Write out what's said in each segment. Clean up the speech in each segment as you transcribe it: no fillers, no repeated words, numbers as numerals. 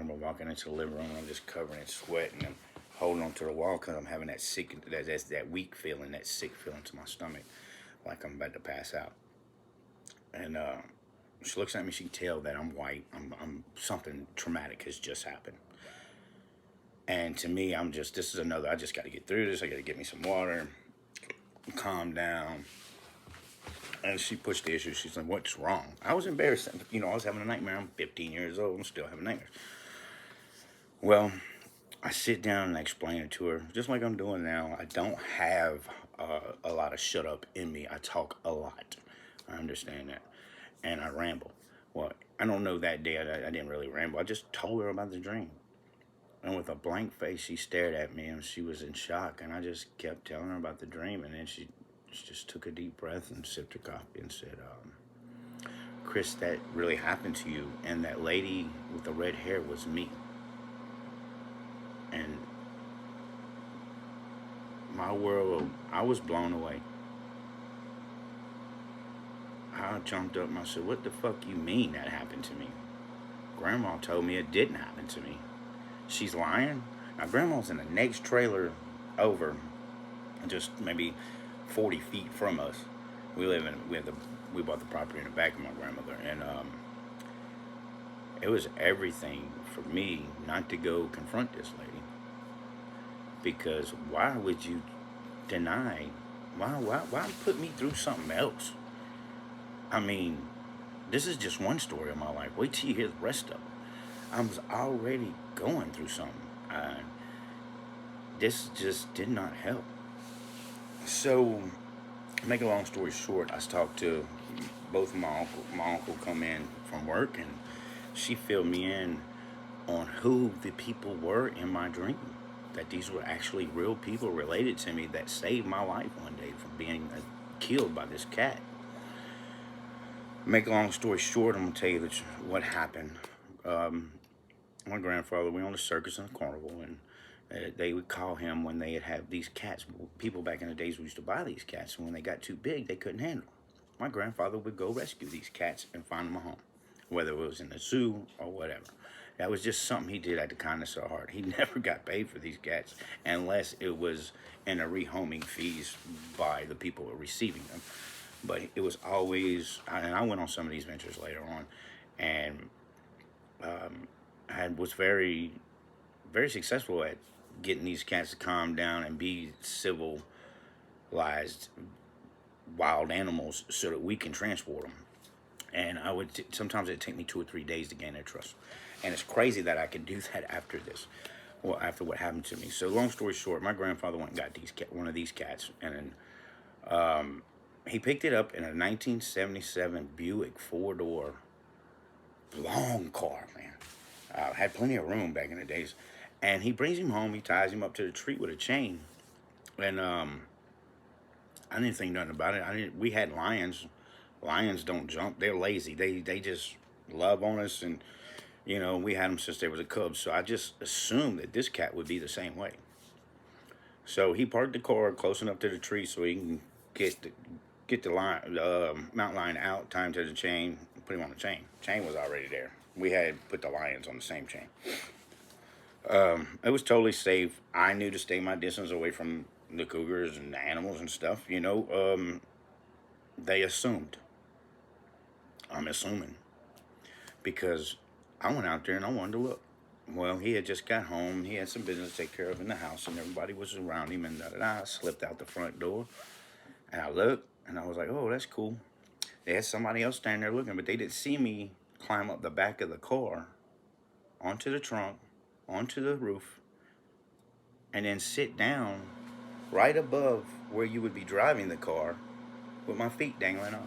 remember walking into the living room and I'm just covered in sweat and I'm holding on to the wall because I'm having that sick, that weak feeling, that sick feeling to my stomach, like I'm about to pass out. And she looks at me. She can tell that I'm white. I'm something traumatic has just happened. And to me, I'm just, this is another. I just got to get through this. I got to get me some water, calm down. And she pushed the issue. She's like, "What's wrong?" I was embarrassed. You know, I was having a nightmare. I'm 15 years old. I'm still having nightmares. Well, I sit down and I explain it to her, just like I'm doing now. I don't have a lot of shut up in me. I talk a lot. I understand that. And I ramble. Well, I don't know that day. I didn't really ramble. I just told her about the dream. And with a blank face, she stared at me and she was in shock. And I just kept telling her about the dream. And then she just took a deep breath and sipped her coffee and said, "Chris, that really happened to you. And that lady with the red hair was me." And my world, I was blown away. I jumped up and I said, "What the fuck you mean that happened to me? Grandma told me it didn't happen to me. She's lying." Now, Grandma's in the next trailer over, just maybe 40 feet from us. We bought the property in the back of my grandmother, and it was everything for me not to go confront this lady, because why would you deny? Why put me through something else? I mean, this is just one story of my life. Wait till you hear the rest of it. I was already going through something. This just did not help. So, make a long story short, I talked to both of my uncle. My uncle come in from work, and she filled me in on who the people were in my dream. That these were actually real people related to me that saved my life one day from being killed by this cat. Make a long story short, I'm gonna tell you what happened. Um, my grandfather, we owned a circus and a carnival, and they would call him when they had have these cats. People back in the days used to buy these cats, and when they got too big, they couldn't handle them. My grandfather would go rescue these cats and find them a home, whether it was in the zoo or whatever. That was just something he did out of the kindness of heart. He never got paid for these cats unless it was in a rehoming fees by the people who were receiving them. But it was always, and I went on some of these ventures later on, and I was very, very successful at getting these cats to calm down and be civilized wild animals so that we can transport them. And sometimes it'd take me 2 or 3 days to gain their trust. And it's crazy that I could do that after this, well, after what happened to me. So long story short, my grandfather went and got one of these cats, and then he picked it up in a 1977 Buick 4-door, long car, man. Had plenty of room back in the days. And he brings him home. He ties him up to the tree with a chain. And I didn't think nothing about it. We had lions. Lions don't jump. They're lazy. They just love on us. And, you know, we had them since they was a cub. So I just assumed that this cat would be the same way. So he parked the car close enough to the tree so he can get the mountain lion out, tie him to the chain, put him on the chain. Chain was already there. We had put the lions on the same chain. It was totally safe. I knew to stay my distance away from the cougars and the animals and stuff. You know, they assumed. I'm assuming. Because I went out there and I wanted to look. Well, he had just got home. He had some business to take care of in the house, and everybody was around him, and I slipped out the front door, and I looked, and I was like, "Oh, that's cool." They had somebody else standing there looking, but they didn't see me climb up the back of the car, onto the trunk, onto the roof, and then sit down right above where you would be driving the car with my feet dangling off.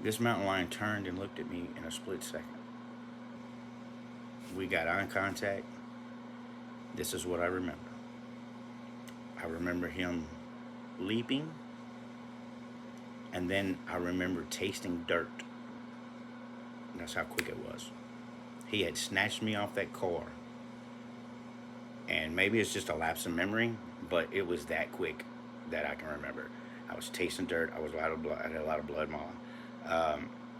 This mountain lion turned and looked at me in a split second. We got eye contact. This is what I remember. I remember him leaping, and then I remember tasting dirt. That's how quick it was. He had snatched me off that car, and maybe it's just a lapse in memory, but it was that quick that I can remember. I was tasting dirt. I had a lot of blood in my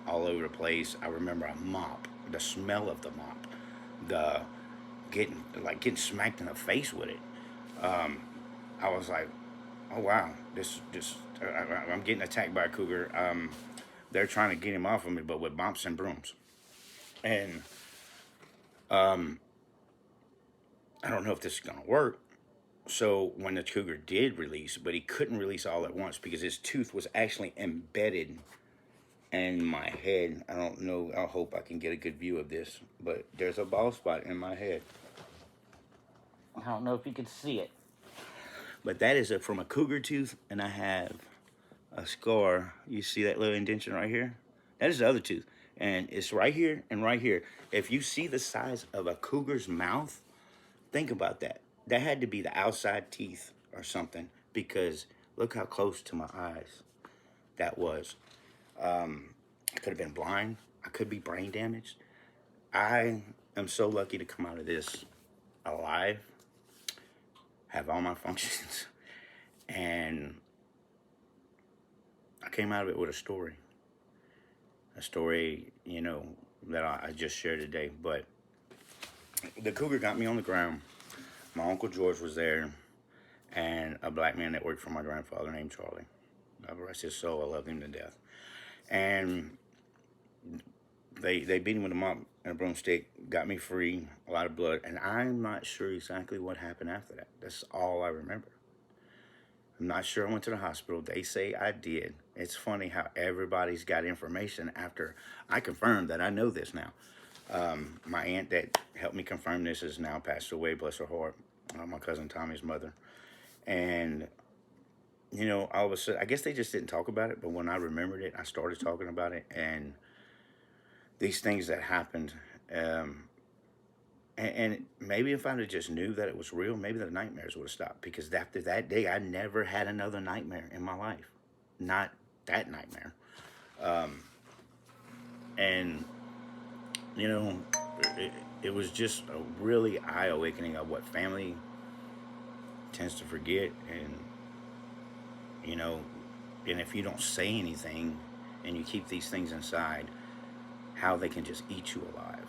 all over the place. I remember a mop the smell of the mop, the getting smacked in the face with it. I was like, oh wow, I'm getting attacked by a cougar. They're trying to get him off of me, but with mops and brooms. And I don't know if this is gonna work. So when the cougar did release, but he couldn't release all at once because his tooth was actually embedded in my head. I don't know. I hope I can get a good view of this, but there's a bald spot in my head. I don't know if you can see it, but that is from a cougar tooth, and I have a scar. You see that little indentation right here? That is the other tooth, and it's right here and right here. If you see the size of a cougar's mouth, think about that. That had to be the outside teeth or something, because look how close to my eyes that was. I could have been blind. I could be brain damaged. I am so lucky to come out of this alive, have all my functions, and I came out of it with a story. A story, that I just shared today. But the cougar got me on the ground. My Uncle George was there, and a black man that worked for my grandfather named Charlie. God rest his soul. I love him to death. And they beat him with a mop and a broomstick, got me free, a lot of blood, and I'm not sure exactly what happened after that. That's all I remember. I'm not sure I went to the hospital. They say I did. It's funny how everybody's got information after I confirmed that I know this now. My aunt that helped me confirm this is now passed away, bless her heart. My cousin Tommy's mother. And, all of a sudden, I guess they just didn't talk about it, but when I remembered it, I started talking about it, and these things that happened, and maybe if I had just knew that it was real, maybe the nightmares would have stopped, because after that day, I never had another nightmare in my life. Not that nightmare. And, it was just a really eye-awakening of what family tends to forget, and if you don't say anything and you keep these things inside, how they can just eat you alive.